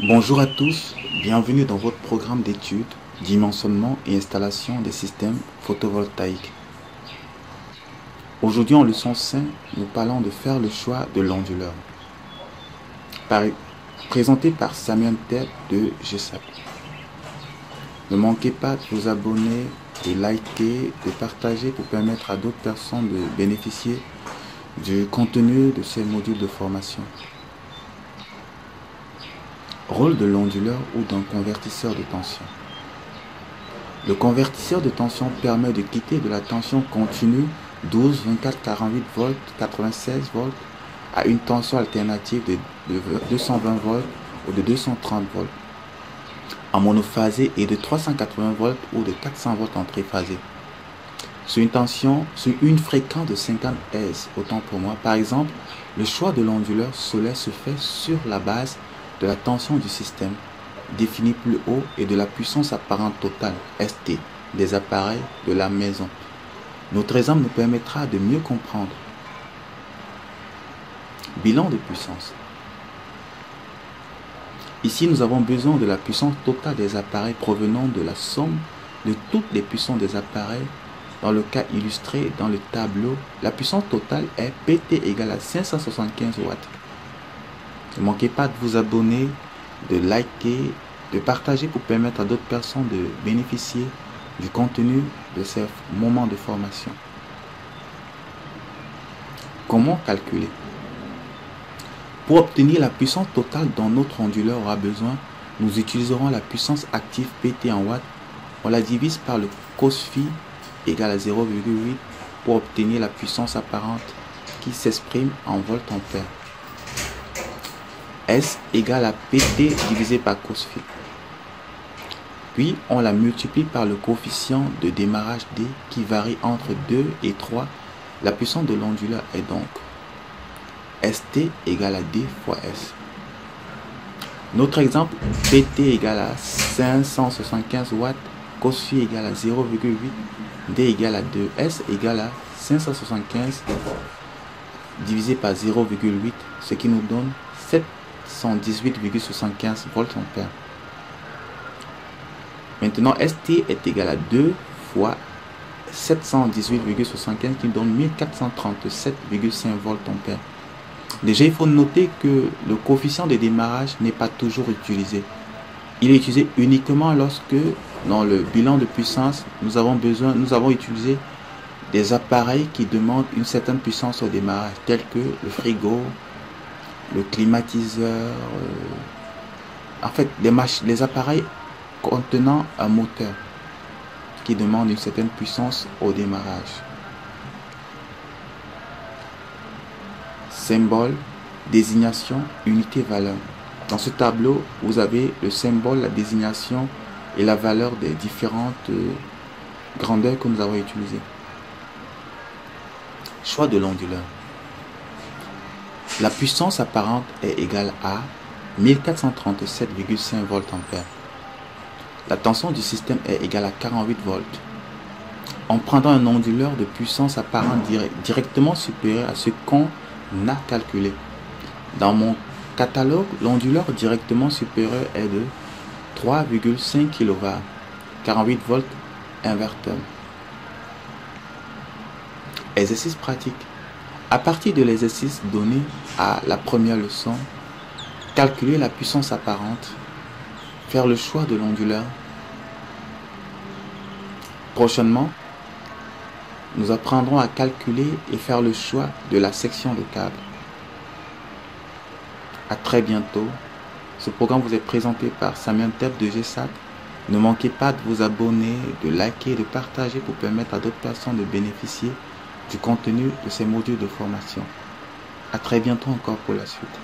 Bonjour à tous, bienvenue dans votre programme d'études, dimensionnement et installation des systèmes photovoltaïques. Aujourd'hui en leçon 5, nous parlons de faire le choix de l'onduleur. Présenté par Samuel Tep de GSAP. Ne manquez pas de vous abonner, de liker, de partager pour permettre à d'autres personnes de bénéficier du contenu de ces modules de formation. Rôle de l'onduleur ou d'un convertisseur de tension. Le convertisseur de tension permet de quitter de la tension continue 12, 24, 48 volts, 96 volts à une tension alternative de 220 volts ou de 230 volts en monophasé et de 380 volts ou de 400 volts en triphasé. Sur une fréquence de 50 Hz, autant pour moi. Par exemple, le choix de l'onduleur solaire se fait sur la base de la tension du système, définie plus haut, et de la puissance apparente totale, ST, des appareils de la maison. Notre exemple nous permettra de mieux comprendre. Bilan de puissance. Ici, nous avons besoin de la puissance totale des appareils provenant de la somme de toutes les puissances des appareils. Dans le cas illustré dans le tableau, la puissance totale est PT égale à 575 watts. Ne manquez pas de vous abonner, de liker, de partager pour permettre à d'autres personnes de bénéficier du contenu de ces moments de formation. Comment calculer? Pour obtenir la puissance totale dont notre onduleur aura besoin, nous utiliserons la puissance active PT en watts. On la divise par le cos phi égale à 0,8 pour obtenir la puissance apparente qui s'exprime en volt-ampère. S égale à PT divisé par cos phi. Puis on la multiplie par le coefficient de démarrage D qui varie entre 2 et 3. La puissance de l'onduleur est donc ST égale à D fois S. Notre exemple, PT égale à 575 watts, cos phi égale à 0,8, D égale à 2, S égale à 575 divisé par 0,8, ce qui nous donne 718,75 volts ampères. Maintenant, ST est égal à 2 fois 718,75 qui donne 1437,5 volts ampères. Déjà, il faut noter que le coefficient de démarrage n'est pas toujours utilisé. Il est utilisé uniquement lorsque, dans le bilan de puissance, nous avons utilisé des appareils qui demandent une certaine puissance au démarrage, tels que le frigo, le climatiseur, en fait, les appareils contenant un moteur qui demande une certaine puissance au démarrage. Symbole, désignation, unité, valeur. Dans ce tableau, vous avez le symbole, la désignation et la valeur des différentes grandeurs que nous avons utilisées. Choix de l'onduleur. La puissance apparente est égale à 1437,5 volts ampères. La tension du système est égale à 48 volts. En prenant un onduleur de puissance apparente directement supérieur à ce qu'on a calculé. Dans mon catalogue, l'onduleur directement supérieur est de 3,5 kW, 48 volts inverteur. Exercice pratique. À partir de l'exercice donné à la première leçon, calculer la puissance apparente, faire le choix de l'onduleur. Prochainement, nous apprendrons à calculer et faire le choix de la section de câble. À très bientôt. Ce programme vous est présenté par Samuel Tep de GSAP. Ne manquez pas de vous abonner, de liker et de partager pour permettre à d'autres personnes de bénéficier du contenu de ces modules de formation. À très bientôt encore pour la suite.